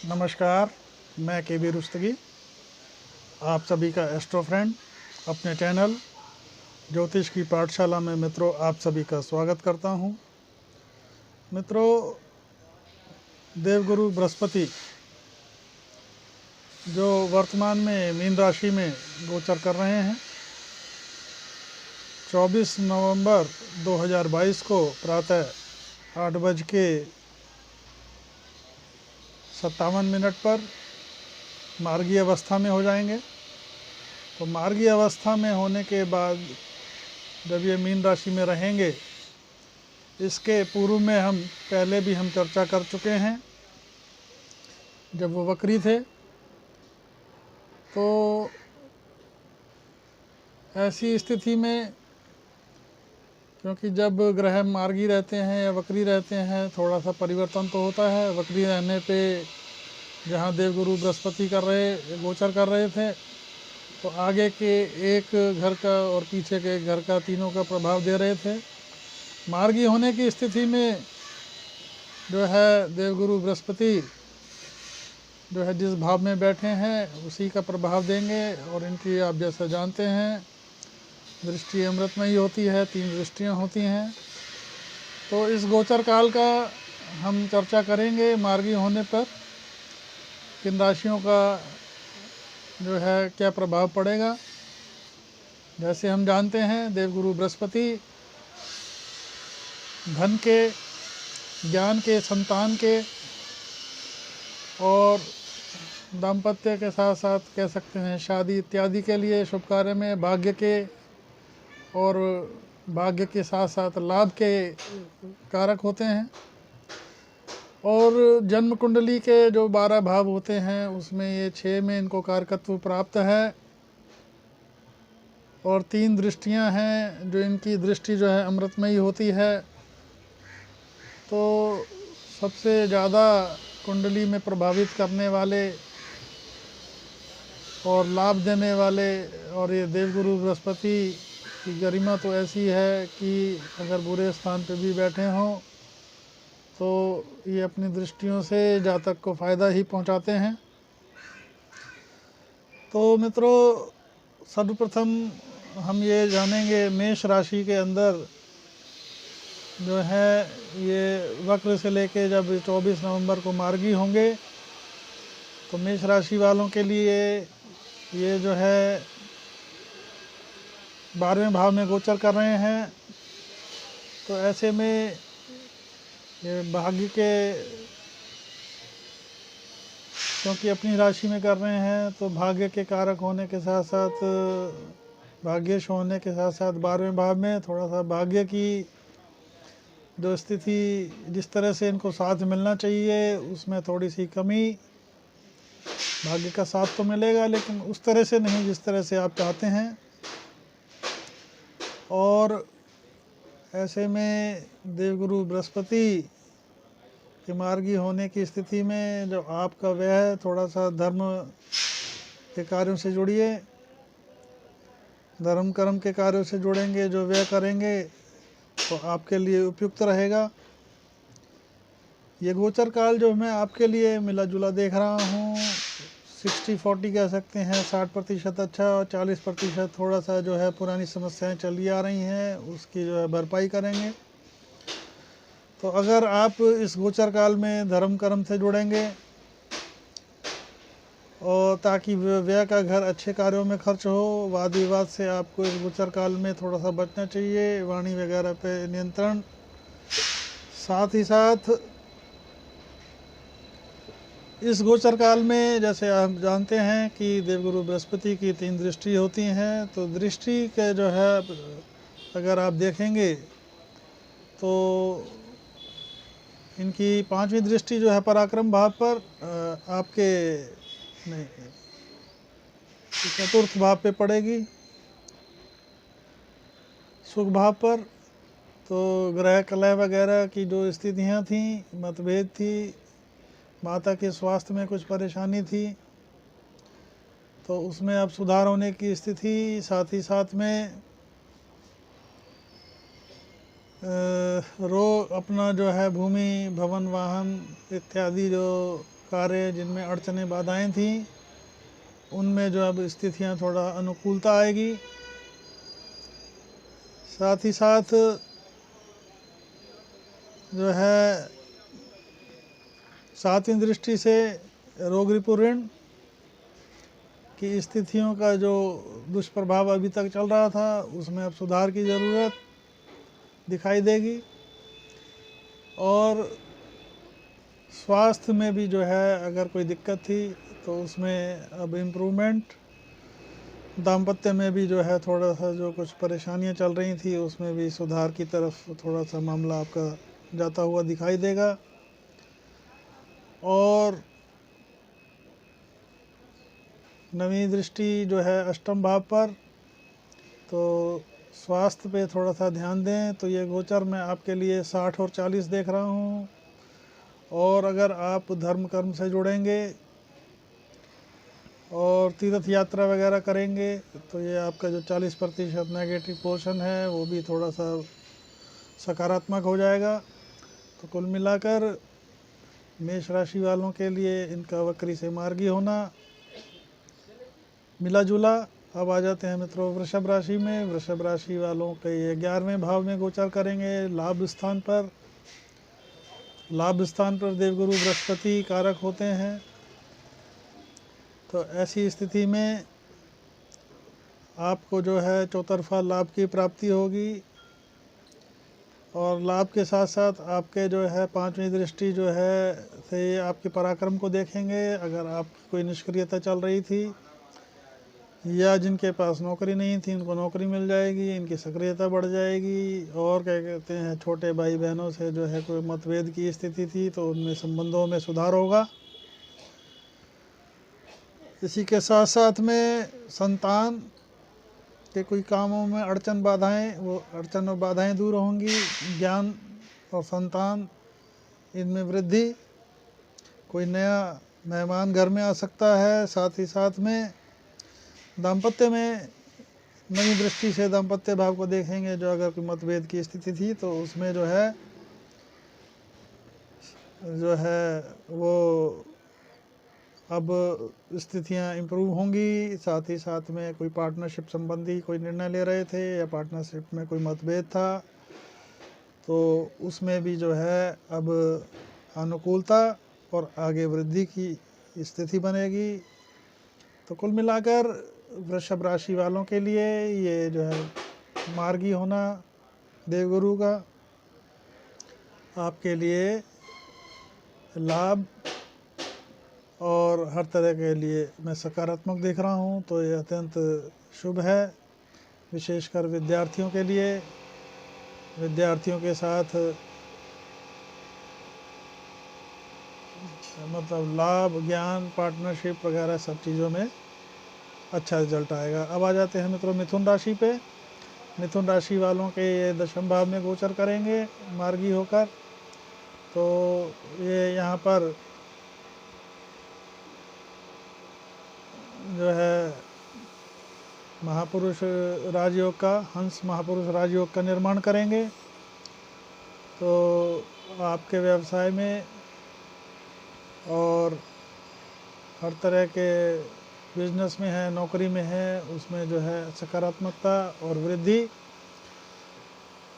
नमस्कार, मैं के रुस्तगी आप सभी का एस्ट्रो फ्रेंड अपने चैनल ज्योतिष की पाठशाला में मित्रों आप सभी का स्वागत करता हूं। मित्रों, देवगुरु बृहस्पति जो वर्तमान में मीन राशि में गोचर कर रहे हैं, 24 नवंबर 2022 को प्रातः 8:57 पर मार्गीय अवस्था में हो जाएंगे। तो मार्गीय अवस्था में होने के बाद जब ये मीन राशि में रहेंगे, इसके पूर्व में हम पहले भी चर्चा कर चुके हैं। जब वो वक्री थे तो ऐसी स्थिति में, क्योंकि जब ग्रह मार्गी रहते हैं या वक्री रहते हैं थोड़ा सा परिवर्तन तो होता है। वक्री रहने पे जहाँ देवगुरु बृहस्पति गोचर कर रहे थे तो आगे के एक घर का और पीछे के एक घर का, तीनों का प्रभाव दे रहे थे। मार्गी होने की स्थिति में जो है देवगुरु बृहस्पति जो है जिस भाव में बैठे हैं उसी का प्रभाव देंगे। और इनकी आप जैसा जानते हैं दृष्टि अमृतमयी होती है, 3 दृष्टियां होती हैं। तो इस गोचर काल का हम चर्चा करेंगे। मार्गी होने पर किन राशियों का जो है क्या प्रभाव पड़ेगा। जैसे हम जानते हैं देवगुरु बृहस्पति धन के, ज्ञान के, संतान के और दाम्पत्य के साथ साथ कह सकते हैं शादी इत्यादि के लिए शुभ कार्य में भाग्य के और भाग्य के साथ साथ लाभ के कारक होते हैं। और जन्म कुंडली के जो 12 भाव होते हैं उसमें ये 6 में इनको कारकत्व प्राप्त है। और 3 दृष्टियां हैं जो इनकी दृष्टि जो है अमृतमयी होती है। तो सबसे ज़्यादा कुंडली में प्रभावित करने वाले और लाभ देने वाले, और ये देवगुरु बृहस्पति की गरिमा तो ऐसी है कि अगर बुरे स्थान पे भी बैठे हों तो ये अपनी दृष्टियों से जातक को फ़ायदा ही पहुंचाते हैं। तो मित्रों, सर्वप्रथम हम ये जानेंगे मेष राशि के अंदर जो है ये वक्र से लेके जब 24 नवंबर को मार्गी होंगे तो मेष राशि वालों के लिए ये जो है 12वें भाव में गोचर कर रहे हैं। तो ऐसे में ये भाग्य के, क्योंकि अपनी राशि में कर रहे हैं तो भाग्य के कारक होने के साथ साथ, भाग्यश होने के साथ साथ 12वें भाव में थोड़ा सा भाग्य की जो स्थिति जिस तरह से इनको साथ मिलना चाहिए उसमें थोड़ी सी कमी। भाग्य का साथ तो मिलेगा लेकिन उस तरह से नहीं जिस तरह से आप चाहते हैं। और ऐसे में देवगुरु बृहस्पति के मार्गी होने की स्थिति में जो आपका व्यय है थोड़ा सा धर्म के कार्यों से जुड़िए। धर्म कर्म के कार्यों से जुड़ेंगे, जो व्यय करेंगे तो आपके लिए उपयुक्त रहेगा। ये गोचर काल जो मैं आपके लिए मिला जुला देख रहा हूँ, 60-40 कह सकते हैं। 60% अच्छा और 40% थोड़ा सा जो है पुरानी समस्याएं चली आ रही हैं उसकी जो है भरपाई करेंगे। तो अगर आप इस गोचर काल में धर्म कर्म से जुड़ेंगे और ताकि व्यय का घर अच्छे कार्यों में खर्च हो, वाद विवाद से आपको इस गोचर काल में थोड़ा सा बचना चाहिए, वाणी वगैरह पे नियंत्रण। साथ ही साथ इस गोचर काल में जैसे आप जानते हैं कि देवगुरु बृहस्पति की 3 दृष्टि होती हैं। तो दृष्टि के जो है अगर आप देखेंगे तो इनकी 5वीं दृष्टि जो है पराक्रम भाव पर आपके नहीं, चतुर्थ भाव पे पड़ेगी, सुख भाव पर। तो ग्रह कलह वगैरह की जो स्थितियाँ थीं, मतभेद थी, माता के स्वास्थ्य में कुछ परेशानी थी तो उसमें अब सुधार होने की स्थिति। साथ ही साथ में रोग, अपना जो है भूमि, भवन, वाहन इत्यादि जो कार्य जिनमें अड़चने बाधाएं थी, उनमें जो अब स्थितियां थोड़ा अनुकूलता आएगी। साथ ही साथ जो है सातवीं दृष्टि से रोग रिपु ऋण की स्थितियों का जो दुष्प्रभाव अभी तक चल रहा था, उसमें अब सुधार की ज़रूरत दिखाई देगी। और स्वास्थ्य में भी जो है अगर कोई दिक्कत थी तो उसमें अब इम्प्रूवमेंट। दाम्पत्य में भी जो है थोड़ा सा जो कुछ परेशानियां चल रही थी, उसमें भी सुधार की तरफ थोड़ा सा मामला आपका जाता हुआ दिखाई देगा। और नवीं दृष्टि जो है अष्टम भाव पर, तो स्वास्थ्य पे थोड़ा सा ध्यान दें। तो ये गोचर मैं आपके लिए 60 और 40 देख रहा हूँ। और अगर आप धर्म कर्म से जुड़ेंगे और तीर्थ यात्रा वगैरह करेंगे तो ये आपका जो 40% नेगेटिव पोर्शन है वो भी थोड़ा सा सकारात्मक हो जाएगा। तो कुल मिलाकर मेष राशि वालों के लिए इनका वक्री से मार्गी होना मिला जुला। अब आ जाते हैं मित्रों वृषभ राशि में। वृषभ राशि वालों के ये 11वें भाव में गोचर करेंगे, लाभ स्थान पर। लाभ स्थान पर देवगुरु बृहस्पति कारक होते हैं। तो ऐसी स्थिति में आपको जो है चौतरफा लाभ की प्राप्ति होगी। और लाभ के साथ साथ आपके जो है पांचवी दृष्टि जो है से आपके पराक्रम को देखेंगे। अगर आपकी कोई निष्क्रियता चल रही थी या जिनके पास नौकरी नहीं थी उनको नौकरी मिल जाएगी, इनकी सक्रियता बढ़ जाएगी। और क्या कहते हैं, छोटे भाई बहनों से जो है कोई मतभेद की स्थिति थी तो उनमें संबंधों में सुधार होगा। इसी के साथ साथ में संतान के कोई कामों में अड़चन बाधाएं, वो अड़चन और बाधाएं दूर होंगी। ज्ञान और संतान इनमें वृद्धि। कोई नया मेहमान घर में आ सकता है। साथ ही साथ में दाम्पत्य में नई दृष्टि से दाम्पत्य भाव को देखेंगे। जो अगर कोई मतभेद की स्थिति थी तो उसमें जो है वो अब स्थितियां इम्प्रूव होंगी। साथ ही साथ में कोई पार्टनरशिप संबंधी कोई निर्णय ले रहे थे या पार्टनरशिप में कोई मतभेद था तो उसमें भी जो है अब अनुकूलता और आगे वृद्धि की स्थिति बनेगी। तो कुल मिलाकर वृषभ राशि वालों के लिए ये जो है मार्गी होना देवगुरु का आपके लिए लाभ और हर तरह के लिए मैं सकारात्मक देख रहा हूँ। तो ये अत्यंत शुभ है, विशेषकर विद्यार्थियों के लिए। विद्यार्थियों के साथ मतलब लाभ, ज्ञान, पार्टनरशिप वगैरह सब चीज़ों में अच्छा रिजल्ट आएगा। अब आ जाते हैं मित्रों मिथुन राशि पे। मिथुन राशि वालों के ये दशम भाव में गोचर करेंगे मार्गी होकर। तो ये यहाँ पर जो है महापुरुष राजयोग का, हंस महापुरुष राजयोग का निर्माण करेंगे। तो आपके व्यवसाय में और हर तरह के बिजनेस में है, नौकरी में है, उसमें जो है सकारात्मकता और वृद्धि।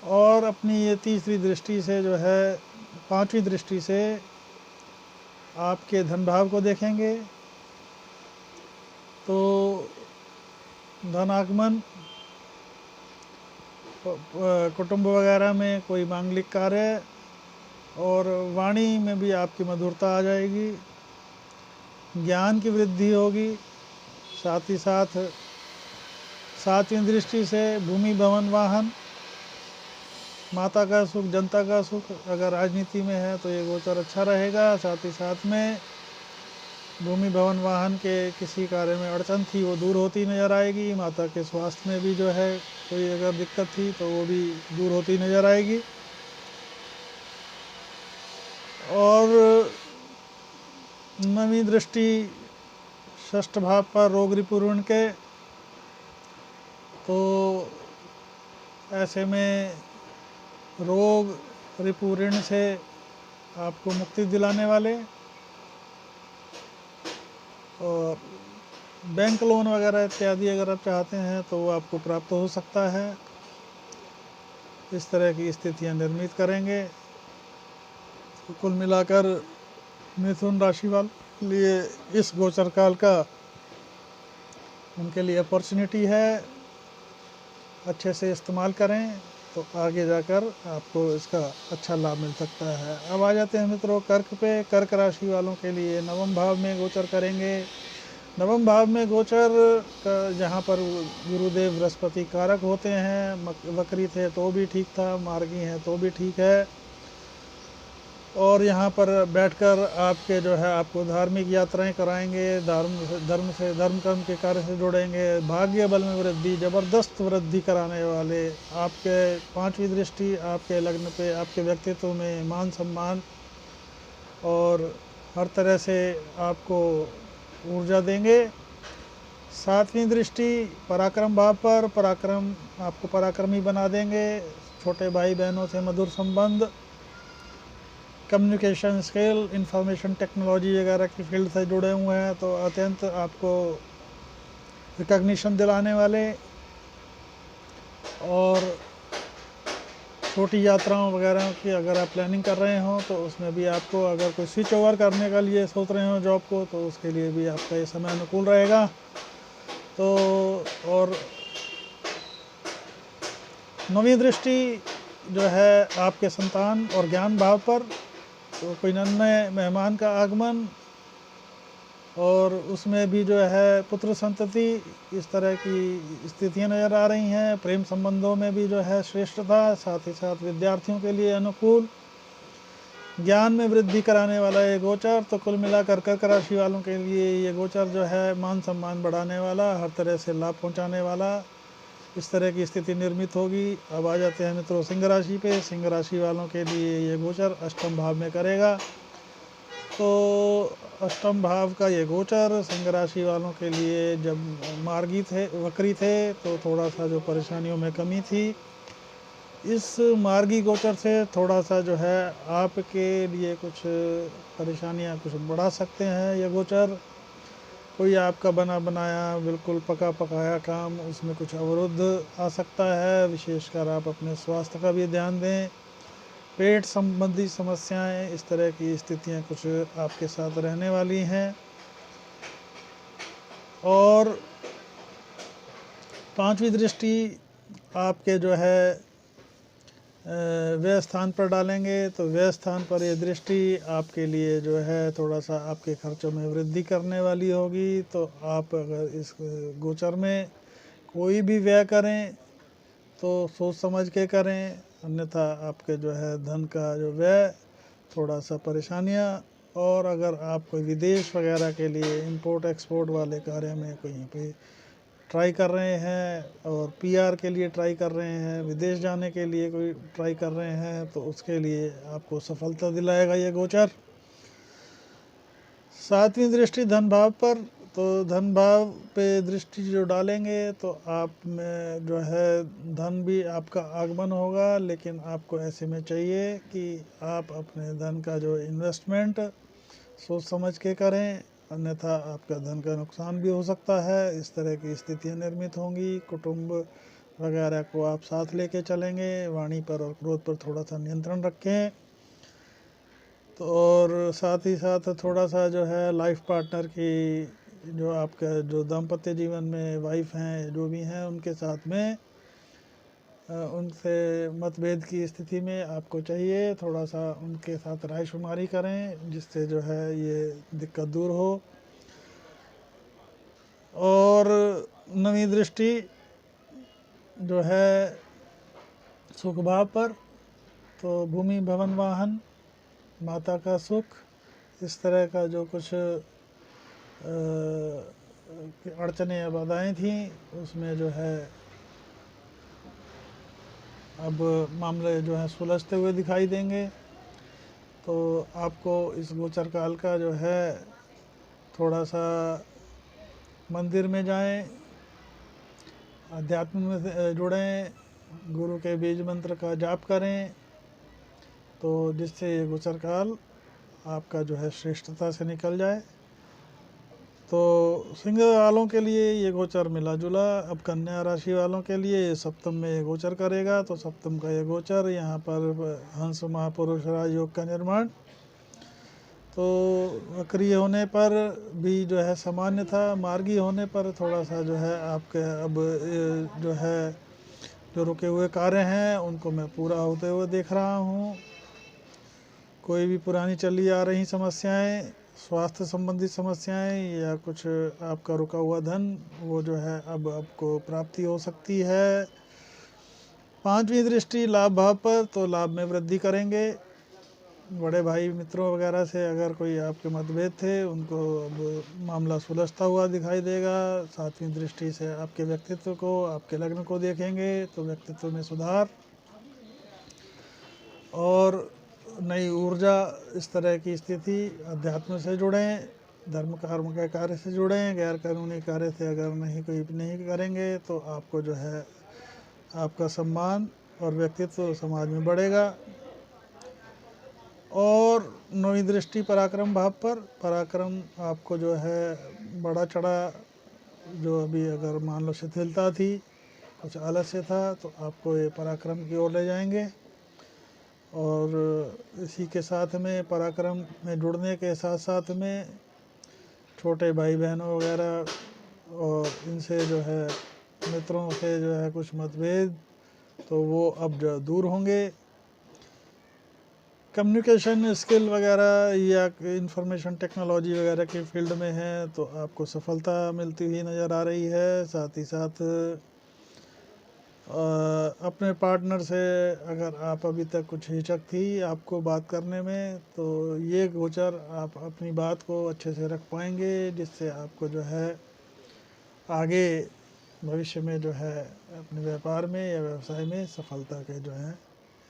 और अपनी ये तीसरी दृष्टि से जो है पांचवी दृष्टि से आपके धन भाव को देखेंगे। तो धन आगमन, कुटुंब वगैरह में कोई मांगलिक कार्य और वाणी में भी आपकी मधुरता आ जाएगी। ज्ञान की वृद्धि होगी। साथ ही साथ सातवीं दृष्टि से भूमि, भवन, वाहन, माता का सुख, जनता का सुख। अगर राजनीति में है तो ये गोचर अच्छा रहेगा। साथ ही साथ में भूमि, भवन, वाहन के किसी कार्य में अड़चन थी वो दूर होती नज़र आएगी। माता के स्वास्थ्य में भी जो है कोई अगर दिक्कत थी तो वो भी दूर होती नज़र आएगी। और नवीं दृष्टि षष्ठ भाव पर रोग रिपु ऋण के, तो ऐसे में रोग रिपु ऋण से आपको मुक्ति दिलाने वाले और बैंक लोन वगैरह इत्यादि अगर आप चाहते हैं तो वो आपको प्राप्त हो सकता है। इस तरह की स्थितियां निर्मित करेंगे। तो कुल मिलाकर मिथुन राशि वाले लिए इस गोचर काल का उनके लिए अपॉर्चुनिटी है, अच्छे से इस्तेमाल करें तो आगे जाकर आपको इसका अच्छा लाभ मिल सकता है। अब आ जाते हैं मित्रों कर्क पे। कर्क राशि वालों के लिए नवम भाव में गोचर करेंगे। नवम भाव में गोचर का जहाँ पर गुरुदेव बृहस्पति कारक होते हैं, वक्री थे तो भी ठीक था, मार्गी हैं तो भी ठीक है। और यहाँ पर बैठकर आपके जो है आपको धार्मिक यात्राएं कराएंगे, धर्म कर्म के कार्य से जोड़ेंगे, भाग्य बल में वृद्धि, ज़बरदस्त वृद्धि कराने वाले, आपके पांचवी दृष्टि आपके लग्न पे, आपके व्यक्तित्व में मान सम्मान और हर तरह से आपको ऊर्जा देंगे। सातवीं दृष्टि पराक्रम भाव पर, पराक्रम आपको पराक्रमी बना देंगे। छोटे भाई बहनों से मधुर संबंध, कम्युनिकेशन स्किल, इंफॉर्मेशन टेक्नोलॉजी वगैरह की फील्ड से जुड़े हुए हैं तो अत्यंत आपको रिकग्निशन दिलाने वाले। और छोटी यात्राओं वगैरह की अगर आप प्लानिंग कर रहे हो तो उसमें भी आपको, अगर कोई स्विच ओवर करने का लिए सोच रहे हो जॉब को, तो उसके लिए भी आपका ये समय अनुकूल रहेगा। तो और नवीं दृष्टि जो है आपके संतान और ज्ञान भाव पर, तो कोई नन्हे मेहमान का आगमन और उसमें भी जो है पुत्र संतति, इस तरह की स्थितियां नज़र आ रही हैं। प्रेम संबंधों में भी जो है श्रेष्ठता, साथ ही साथ विद्यार्थियों के लिए अनुकूल, ज्ञान में वृद्धि कराने वाला ये गोचर। तो कुल मिलाकर कर्क राशि वालों के लिए ये गोचर जो है मान सम्मान बढ़ाने वाला, हर तरह से लाभ पहुंचाने वाला, इस तरह की स्थिति निर्मित होगी। अब आ जाते हैं मित्रों सिंह राशि पे। सिंह राशि वालों के लिए ये गोचर अष्टम भाव में करेगा। तो अष्टम भाव का ये गोचर सिंह राशि वालों के लिए, जब मार्गी थे, वक्री थे, तो थोड़ा सा जो परेशानियों में कमी थी, इस मार्गी गोचर से थोड़ा सा जो है आपके लिए कुछ परेशानियां कुछ बढ़ा सकते हैं। ये गोचर कोई आपका बना बनाया बिल्कुल पका पकाया काम, उसमें कुछ अवरुद्ध आ सकता है। विशेषकर आप अपने स्वास्थ्य का भी ध्यान दें। पेट संबंधी समस्याएं, इस तरह की स्थितियां कुछ आपके साथ रहने वाली हैं। और पांचवी दृष्टि आपके जो है व्यय स्थान पर डालेंगे, तो व्यय स्थान पर ये दृष्टि आपके लिए जो है थोड़ा सा आपके खर्चों में वृद्धि करने वाली होगी। तो आप अगर इस गोचर में कोई भी व्यय करें तो सोच समझ के करें, अन्यथा आपके जो है धन का जो व्यय, थोड़ा सा परेशानियां। और अगर आप कोई विदेश वगैरह के लिए इंपोर्ट एक्सपोर्ट वाले कार्य में कहीं पे ट्राई कर रहे हैं और पीआर के लिए ट्राई कर रहे हैं, विदेश जाने के लिए कोई ट्राई कर रहे हैं, तो उसके लिए आपको सफलता दिलाएगा ये गोचर। सातवीं दृष्टि धन भाव पर, तो धन भाव पे दृष्टि जो डालेंगे तो आप में जो है धन भी आपका आगमन होगा, लेकिन आपको ऐसे में चाहिए कि आप अपने धन का जो इन्वेस्टमेंट सोच समझ के करें, अन्यथा आपका धन का नुकसान भी हो सकता है। इस तरह की स्थितियां निर्मित होंगी। कुटुंब वगैरह को आप साथ लेके चलेंगे। वाणी पर और क्रोध पर थोड़ा सा नियंत्रण रखें। तो और साथ ही साथ थोड़ा सा जो है लाइफ पार्टनर की, जो आपका जो दाम्पत्य जीवन में वाइफ हैं जो भी हैं, उनके साथ में उनसे मतभेद की स्थिति में आपको चाहिए थोड़ा सा उनके साथ राय शुमारी करें, जिससे जो है ये दिक्कत दूर हो। और नवी दृष्टि जो है सुख भाव पर, तो भूमि भवन वाहन, माता का सुख, इस तरह का जो कुछ अड़चनें या बाधाएं थीं, उसमें जो है अब मामले जो है सुलझते हुए दिखाई देंगे। तो आपको इस गोचर काल का जो है थोड़ा सा मंदिर में जाएं, अध्यात्म में जुड़ें, गुरु के बीज मंत्र का जाप करें, तो जिससे ये गोचर काल आपका जो है श्रेष्ठता से निकल जाए। तो सिंह वालों के लिए ये गोचर मिला जुला। अब कन्या राशि वालों के लिए सप्तम में ये गोचर करेगा, तो सप्तम का ये गोचर यहाँ पर हंस महापुरुष राजयोग का निर्माण, तो वक्री होने पर भी जो है सामान्य था, मार्गी होने पर थोड़ा सा जो है आपके अब जो है जो रुके हुए कार्य हैं उनको मैं पूरा होते हुए देख रहा हूँ। कोई भी पुरानी चली आ रही समस्याएं, स्वास्थ्य संबंधी समस्याएं या कुछ आपका रुका हुआ धन, वो जो है अब आपको प्राप्ति हो सकती है। पांचवी दृष्टि लाभ भाव पर, तो लाभ में वृद्धि करेंगे। बड़े भाई मित्रों वगैरह से अगर कोई आपके मतभेद थे उनको अब मामला सुलझता हुआ दिखाई देगा। सातवीं दृष्टि से आपके व्यक्तित्व को, आपके लग्न को देखेंगे तो व्यक्तित्व में सुधार और नई ऊर्जा, इस तरह की स्थिति। अध्यात्म से जुड़ें, धर्म कर्म के कार्य से जुड़ें, गैर कानूनी कार्य से अगर नहीं करेंगे तो आपको जो है आपका सम्मान और व्यक्तित्व समाज में बढ़ेगा। और नौवीं दृष्टि पराक्रम भाव पर, पराक्रम आपको जो है बड़ा चढ़ा, जो अभी अगर मान लो शिथिलता थी, कुछ आलस्य था, तो आपको ये पराक्रम की ओर ले जाएंगे। और इसी के साथ में पराक्रम में जुड़ने के साथ साथ में छोटे भाई बहनों वगैरह और इनसे जो है मित्रों से जो है कुछ मतभेद, तो वो अब जो दूर होंगे। कम्युनिकेशन स्किल वगैरह या इंफॉर्मेशन टेक्नोलॉजी वगैरह के फील्ड में है तो आपको सफलता मिलती हुई नज़र आ रही है। साथ ही साथ अपने पार्टनर से अगर आप अभी तक कुछ हिचक थी आपको बात करने में, तो ये गोचर आप अपनी बात को अच्छे से रख पाएंगे, जिससे आपको जो है आगे भविष्य में जो है अपने व्यापार में या व्यवसाय में सफलता के जो है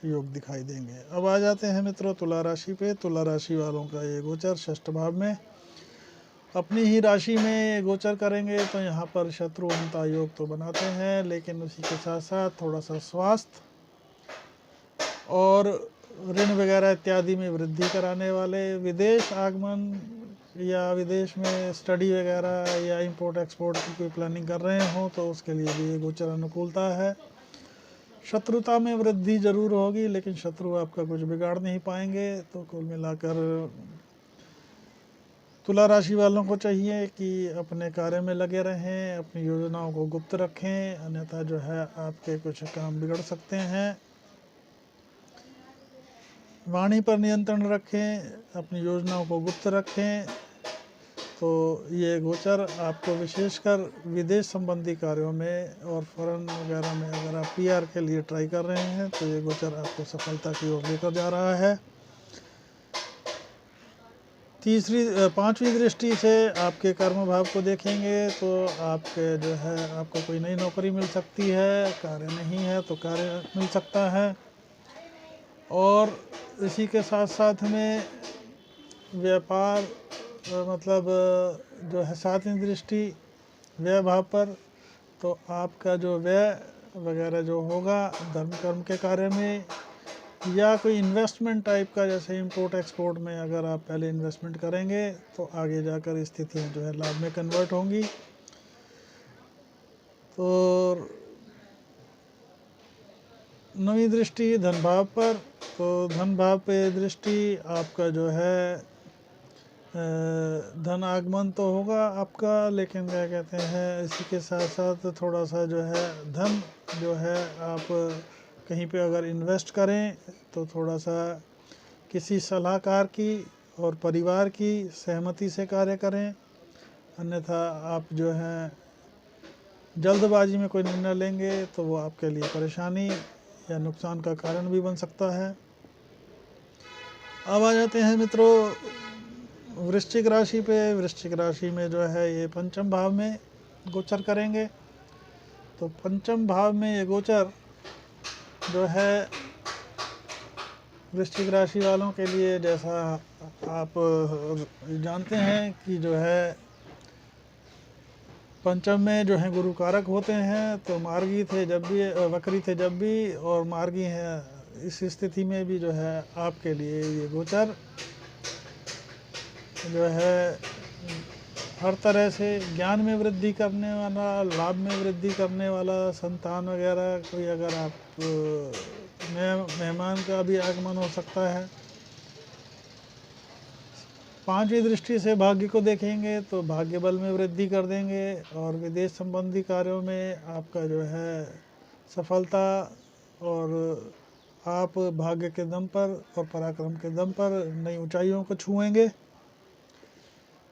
योग दिखाई देंगे। अब आ जाते हैं मित्रों तुला राशि पे। तुला राशि वालों का ये गोचर षष्ठ भाव में अपनी ही राशि में गोचर करेंगे, तो यहाँ पर शत्रुअंता योग तो बनाते हैं, लेकिन उसी के साथ साथ थोड़ा सा स्वास्थ्य और ऋण वगैरह इत्यादि में वृद्धि कराने वाले, विदेश आगमन या विदेश में स्टडी वगैरह या इंपोर्ट एक्सपोर्ट की कोई प्लानिंग कर रहे हो तो उसके लिए भी ये गोचर अनुकूलता है। शत्रुता में वृद्धि जरूर होगी, लेकिन शत्रु आपका कुछ बिगाड़ नहीं पाएंगे। तो कुल मिलाकर तुला राशि वालों को चाहिए कि अपने कार्य में लगे रहें, अपनी योजनाओं को गुप्त रखें, अन्यथा जो है आपके कुछ काम बिगड़ सकते हैं। वाणी पर नियंत्रण रखें, अपनी योजनाओं को गुप्त रखें। तो ये गोचर आपको विशेषकर विदेश संबंधी कार्यों में और फॉरेन वगैरह में अगर आप पीआर के लिए ट्राई कर रहे हैं तो ये गोचर आपको सफलता की ओर लेकर जा रहा है। पांचवी दृष्टि से आपके कर्म भाव को देखेंगे तो आपके जो है आपको कोई नई नौकरी मिल सकती है, कार्य नहीं है तो कार्य मिल सकता है। और इसी के साथ साथ में व्यापार मतलब जो है सातवीं दृष्टि व्यय भाव पर, तो आपका जो व्यय वगैरह जो होगा धर्म कर्म के कार्य में या कोई इन्वेस्टमेंट टाइप का, जैसे इंपोर्ट एक्सपोर्ट में अगर आप पहले इन्वेस्टमेंट करेंगे तो आगे जाकर स्थितियाँ जो है लाभ में कन्वर्ट होंगी। तो नवी दृष्टि धन भाव पर, तो धन भाव पे दृष्टि आपका जो है धन आगमन तो होगा आपका, लेकिन क्या कहते हैं इसी के साथ साथ थोड़ा सा जो है धन जो है आप कहीं पे अगर इन्वेस्ट करें तो थोड़ा सा किसी सलाहकार की और परिवार की सहमति से कार्य करें, अन्यथा आप जो है जल्दबाजी में कोई निर्णय लेंगे तो वो आपके लिए परेशानी या नुकसान का कारण भी बन सकता है। अब आ जाते हैं मित्रों वृश्चिक राशि पे। वृश्चिक राशि में जो है ये पंचम भाव में गोचर करेंगे, तो पंचम भाव में ये गोचर जो है वृश्चिक राशि वालों के लिए, जैसा आप जानते हैं कि जो है पंचम में जो है गुरु कारक होते हैं, तो मार्गी थे जब भी, वक्री थे जब भी और मार्गी हैं इस स्थिति में भी जो है आपके लिए ये गोचर जो है हर तरह से ज्ञान में वृद्धि करने वाला, लाभ में वृद्धि करने वाला, संतान वगैरह कोई अगर आप मेहमान का भी आगमन हो सकता है। पांचवी दृष्टि से भाग्य को देखेंगे तो भाग्य बल में वृद्धि कर देंगे और विदेश संबंधी कार्यों में आपका जो है सफलता, और आप भाग्य के दम पर और पराक्रम के दम पर नई ऊंचाइयों को छुएंगे।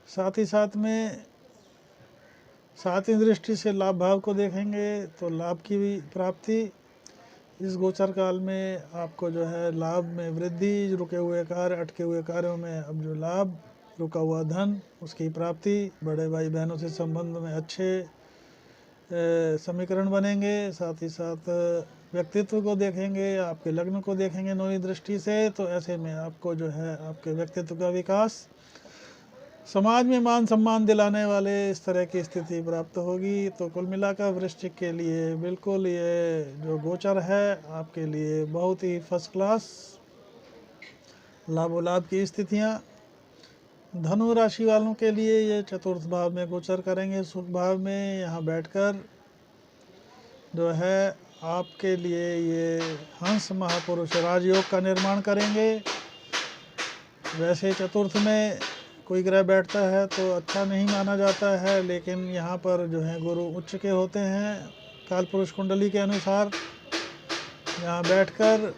साथ ही साथ में सातवीं दृष्टि से लाभ भाव को देखेंगे तो लाभ की भी प्राप्ति इस गोचर काल में आपको जो है लाभ में वृद्धि, रुके हुए कार्य, अटके हुए कार्यों में अब जो लाभ, रुका हुआ धन उसकी प्राप्ति, बड़े भाई बहनों से संबंध में अच्छे समीकरण बनेंगे। साथ ही साथ व्यक्तित्व को देखेंगे, आपके लग्न को देखेंगे नौवीं दृष्टि से, तो ऐसे में आपको जो है आपके व्यक्तित्व का विकास, समाज में मान सम्मान दिलाने वाले इस तरह की स्थिति प्राप्त होगी। तो कुल मिलाकर वृश्चिक के लिए बिल्कुल ये जो गोचर है आपके लिए बहुत ही फर्स्ट क्लास लाभोलाभ की स्थितियाँ। धनु राशि वालों के लिए ये चतुर्थ भाव में गोचर करेंगे, सुख भाव में। यहाँ बैठकर जो है आपके लिए ये हंस महापुरुष राजयोग का निर्माण करेंगे। वैसे चतुर्थ में कोई ग्रह बैठता है तो अच्छा नहीं माना जाता है, लेकिन यहाँ पर जो है गुरु उच्च के होते हैं काल पुरुष कुंडली के अनुसार। यहाँ बैठकर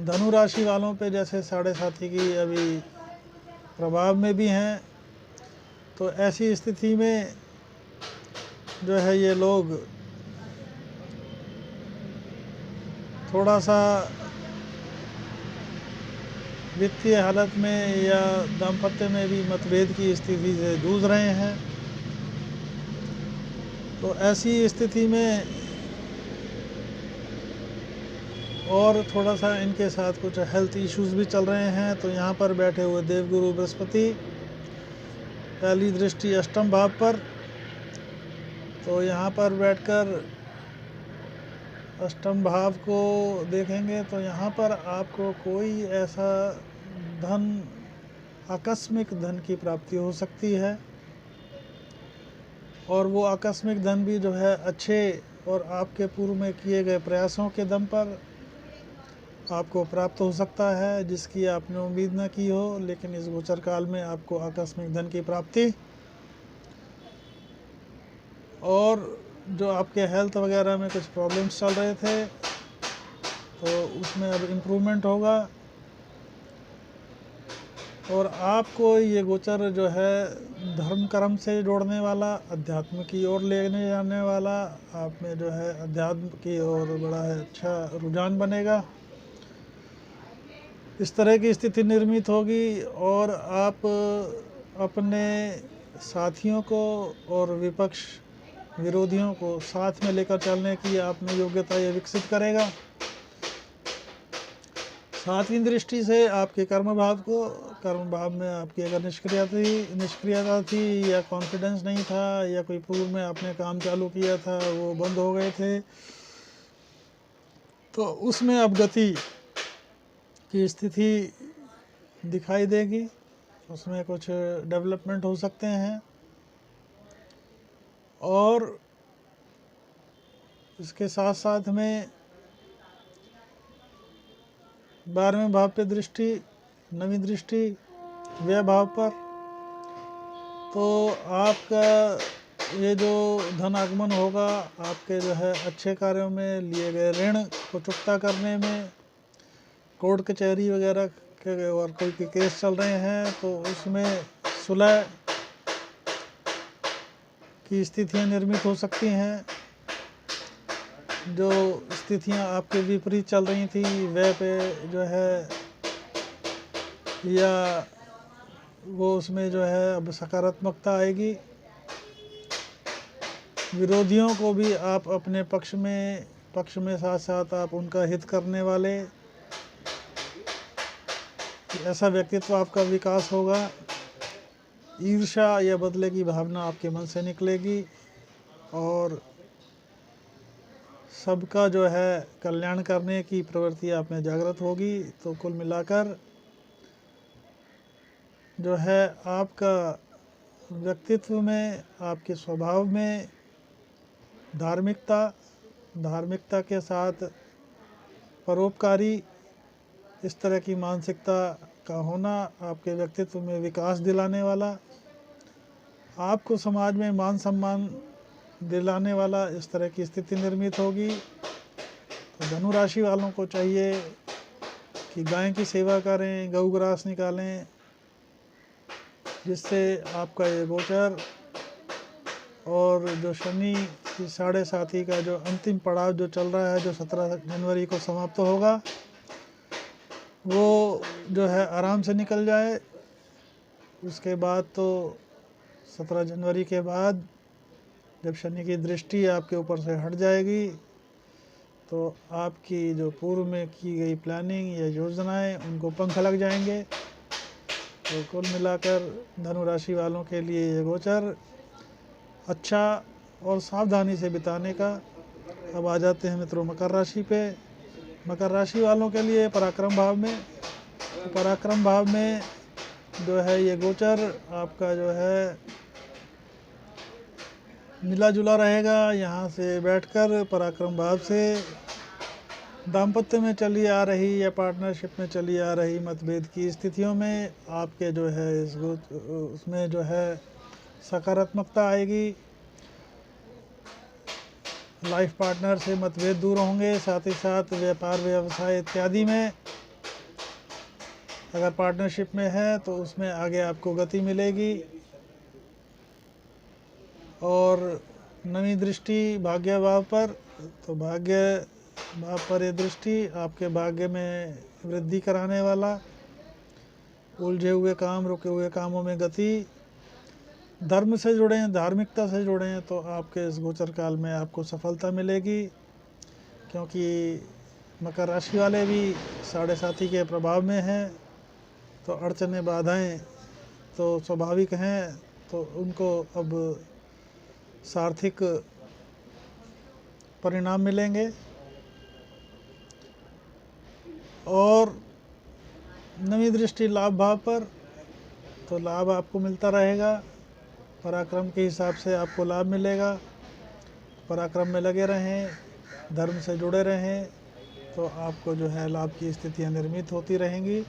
धनु राशि वालों पे जैसे साढ़े साथी की अभी प्रभाव में भी हैं, तो ऐसी स्थिति में जो है ये लोग थोड़ा सा वित्तीय हालत में या दाम्पत्य में भी मतभेद की स्थिति से जूझ रहे हैं। तो ऐसी स्थिति में और थोड़ा सा इनके साथ कुछ हेल्थ इश्यूज भी चल रहे हैं। तो यहाँ पर बैठे हुए देवगुरु बृहस्पति पहली दृष्टि अष्टम भाव पर, तो यहाँ पर बैठकर अष्टम भाव को देखेंगे तो यहाँ पर आपको कोई ऐसा धन, आकस्मिक धन की प्राप्ति हो सकती है, और वो आकस्मिक धन भी जो है अच्छे और आपके पूर्व में किए गए प्रयासों के दम पर आपको प्राप्त हो सकता है, जिसकी आपने उम्मीद न की हो। लेकिन इस गोचर काल में आपको आकस्मिक धन की प्राप्ति, और जो आपके हेल्थ वगैरह में कुछ प्रॉब्लम्स चल रहे थे तो उसमें अब इम्प्रूवमेंट होगा। और आपको ये गोचर जो है धर्म कर्म से जोड़ने वाला, अध्यात्म की ओर लेने जाने वाला, आप में जो है अध्यात्म की ओर बड़ा अच्छा रुझान बनेगा। इस तरह की स्थिति निर्मित होगी और आप अपने साथियों को और विपक्ष विरोधियों को साथ में लेकर चलने की आप में योग्यता ये विकसित करेगा। सातवीं दृष्टि से आपके कर्म भाव को, कर्म भाव में आपकी अगर निष्क्रियता थी या कॉन्फिडेंस नहीं था या कोई पूर्व में आपने काम चालू किया था वो बंद हो गए थे, तो उसमें अब गति की स्थिति दिखाई देगी, उसमें कुछ डेवलपमेंट हो सकते हैं। और इसके साथ साथ में 12वें भाव पे दृष्टि, नवीं दृष्टि व्यय भाव पर, तो आपका ये जो धन आगमन होगा आपके जो है अच्छे कार्यों में, लिए गए ऋण को चुकता करने में, कोर्ट कचहरी वगैरह के और कोई के केस चल रहे हैं तो उसमें सुलह की स्थितियां निर्मित हो सकती हैं। जो स्थितियां आपके विपरीत चल रही थी वह पे जो है, या वो उसमें जो है अब सकारात्मकता आएगी। विरोधियों को भी आप अपने पक्ष में साथ साथ आप उनका हित करने वाले, ऐसा व्यक्तित्व आपका विकास होगा। ईर्ष्या या बदले की भावना आपके मन से निकलेगी और सबका जो है कल्याण करने की प्रवृत्ति आप में जागृत होगी। तो कुल मिलाकर जो है आपका व्यक्तित्व में, आपके स्वभाव में धार्मिकता के साथ परोपकारी, इस तरह की मानसिकता का होना आपके व्यक्तित्व में विकास दिलाने वाला, आपको समाज में मान सम्मान दिलाने वाला इस तरह की स्थिति निर्मित होगी। तो धनु राशि वालों को चाहिए कि गाय की सेवा करें, गऊ ग्रास निकालें, जिससे आपका ये गोचर और जो शनि की 7.5 का जो अंतिम पड़ाव जो चल रहा है, जो 17 जनवरी को समाप्त होगा, वो जो है आराम से निकल जाए। उसके बाद तो 17 जनवरी के बाद जब शनि की दृष्टि आपके ऊपर से हट जाएगी, तो आपकी जो पूर्व में की गई प्लानिंग या योजनाएं, उनको पंख लग जाएंगे। तो कुल मिलाकर धनु राशि वालों के लिए ये गोचर अच्छा और सावधानी से बिताने का। अब आ जाते हैं मित्रों मकर राशि पे। मकर राशि वालों के लिए पराक्रम भाव में जो है ये गोचर आपका जो है मिला जुला रहेगा। यहाँ से बैठकर पराक्रम भाव से दाम्पत्य में चली आ रही या पार्टनरशिप में चली आ रही मतभेद की स्थितियों में आपके जो है उसमें जो है सकारात्मकता आएगी। लाइफ पार्टनर से मतभेद दूर होंगे। साथ ही साथ व्यापार व्यवसाय इत्यादि में अगर पार्टनरशिप में है तो उसमें आगे आपको गति मिलेगी। और नवी दृष्टि भाग्य भाव पर, तो भाग्य भाव पर ये दृष्टि आपके भाग्य में वृद्धि कराने वाला, उलझे हुए काम, रुके हुए कामों में गति, धर्म से जुड़ें, धार्मिकता से जुड़ें तो आपके इस गोचर काल में आपको सफलता मिलेगी। क्योंकि मकर राशि वाले भी 7.5 के प्रभाव में हैं, तो अड़चनें बाधाएं तो स्वाभाविक हैं, तो उनको अब सार्थक परिणाम मिलेंगे। और नवी दृष्टि लाभ भाव पर, तो लाभ आपको मिलता रहेगा। पराक्रम के हिसाब से आपको लाभ मिलेगा। पराक्रम में लगे रहें, धर्म से जुड़े रहें, तो आपको जो है लाभ की स्थितियां निर्मित होती रहेंगी।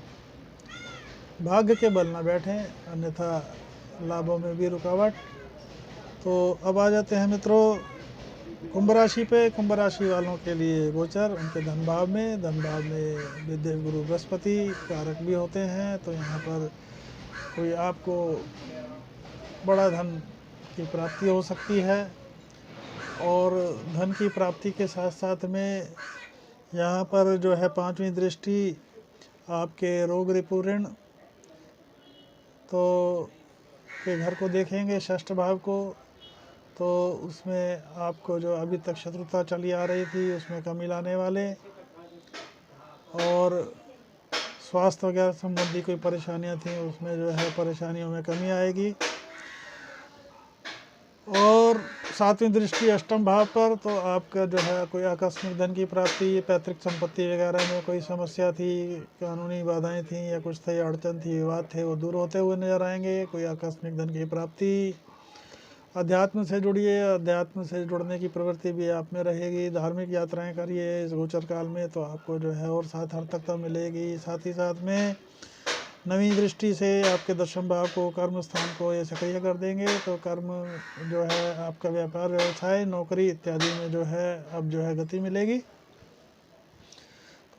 भाग्य के बल न बैठें, अन्यथा लाभों में भी रुकावट। तो अब आ जाते हैं मित्रों कुंभ राशि पे। कुंभ राशि वालों के लिए गोचर उनके धन भाव में विद्या गुरु बृहस्पति कारक भी होते हैं। तो यहाँ पर कोई आपको बड़ा धन की प्राप्ति हो सकती है। और धन की प्राप्ति के साथ साथ में यहाँ पर जो है 5वीं दृष्टि आपके रोग रिपु ऋण तो के घर को देखेंगे, 6ठ भाव को। तो उसमें आपको जो अभी तक शत्रुता चली आ रही थी उसमें कमी लाने वाले, और स्वास्थ्य वगैरह संबंधी कोई परेशानियां थी उसमें जो है परेशानियों में कमी आएगी। और 7वीं दृष्टि अष्टम भाव पर, तो आपका जो है कोई आकस्मिक धन की प्राप्ति, पैतृक संपत्ति वगैरह में कोई समस्या थी, कानूनी बाधाएं थी या कुछ थे, अड़चन थी, विवाद थे, वो दूर होते हुए नजर आएंगे। कोई आकस्मिक धन की प्राप्ति। अध्यात्म से जुड़िए, अध्यात्म से जुड़ने की प्रवृत्ति भी आप में रहेगी। धार्मिक यात्राएं करिए इस गोचर काल में, तो आपको जो है और सार्थकता मिलेगी। साथ ही साथ में नवी दृष्टि से आपके दशम भाव को, कर्म स्थान को ये सक्रिय कर देंगे। तो कर्म जो है आपका व्यापार व्यवसाय नौकरी इत्यादि में जो है अब जो है गति मिलेगी।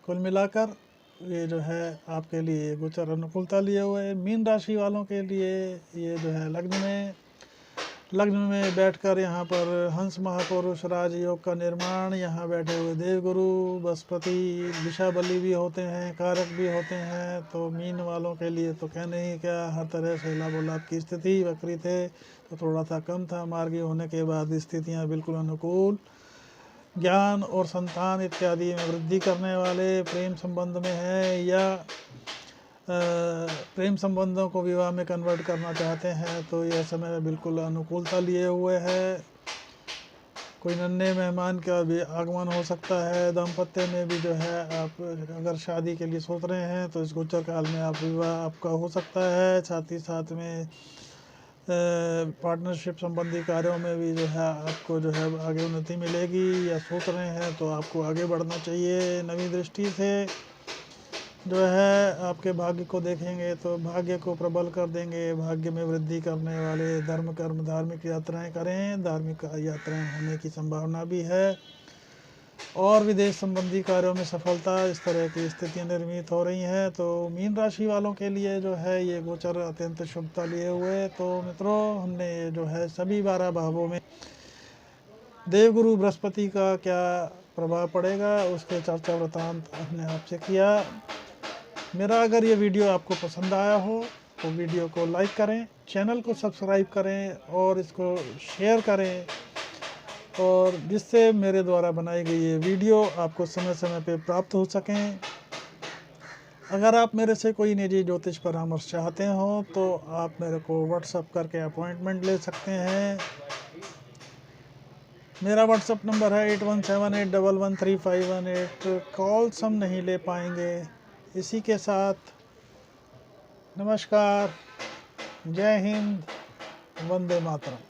कुल मिलाकर ये जो है आपके लिए गोचर अनुकूलता लिए हुए है। मीन राशि वालों के लिए ये जो है लग्न में बैठकर यहाँ पर हंस महापुरुष राजयोग का निर्माण, यहाँ बैठे हुए देवगुरु बृहस्पति दिशा बली भी होते हैं, कारक भी होते हैं। तो मीन वालों के लिए तो कहने ही क्या, हर तरह से लाभ लाभ की स्थिति। वक्री थे तो थोड़ा सा कम था, मार्गी होने के बाद स्थितियाँ बिल्कुल अनुकूल। ज्ञान और संतान इत्यादि में वृद्धि करने वाले, प्रेम संबंध में है या प्रेम संबंधों को विवाह में कन्वर्ट करना चाहते हैं, तो यह समय बिल्कुल अनुकूलता लिए हुए है। कोई नन्हे मेहमान का भी आगमन हो सकता है। दाम्पत्य में भी जो है आप अगर शादी के लिए सोच रहे हैं तो इस गोचर काल में आप विवाह आपका हो सकता है। साथ ही साथ में पार्टनरशिप संबंधी कार्यों में भी जो है आपको जो है आगे उन्नति मिलेगी, या सोच रहे हैं तो आपको आगे बढ़ना चाहिए। नवी दृष्टि से जो है आपके भाग्य को देखेंगे तो भाग्य को प्रबल कर देंगे। भाग्य में वृद्धि करने वाले धर्म कर्म धार्मिक यात्राएं करें, धार्मिक यात्राएं होने की संभावना भी है। और विदेश संबंधी कार्यों में सफलता, इस तरह की स्थितियां निर्मित हो रही हैं। तो मीन राशि वालों के लिए जो है ये गोचर अत्यंत शुभता लिए हुए। तो मित्रों, हमने जो है सभी 12 भावों में देवगुरु बृहस्पति का क्या प्रभाव पड़ेगा उसके चर्चा वृतांत हमने आपसे किया। मेरा अगर ये वीडियो आपको पसंद आया हो तो वीडियो को लाइक करें, चैनल को सब्सक्राइब करें और इसको शेयर करें, और जिससे मेरे द्वारा बनाई गई ये वीडियो आपको समय समय पे प्राप्त हो सकें। अगर आप मेरे से कोई निजी ज्योतिष परामर्श चाहते हो तो आप मेरे को व्हाट्सअप करके अपॉइंटमेंट ले सकते हैं। मेरा व्हाट्सअप नंबर है 8178113518। कॉल्स हम नहीं ले पाएंगे। इसी के साथ नमस्कार, जय हिंद, वंदे मातरम।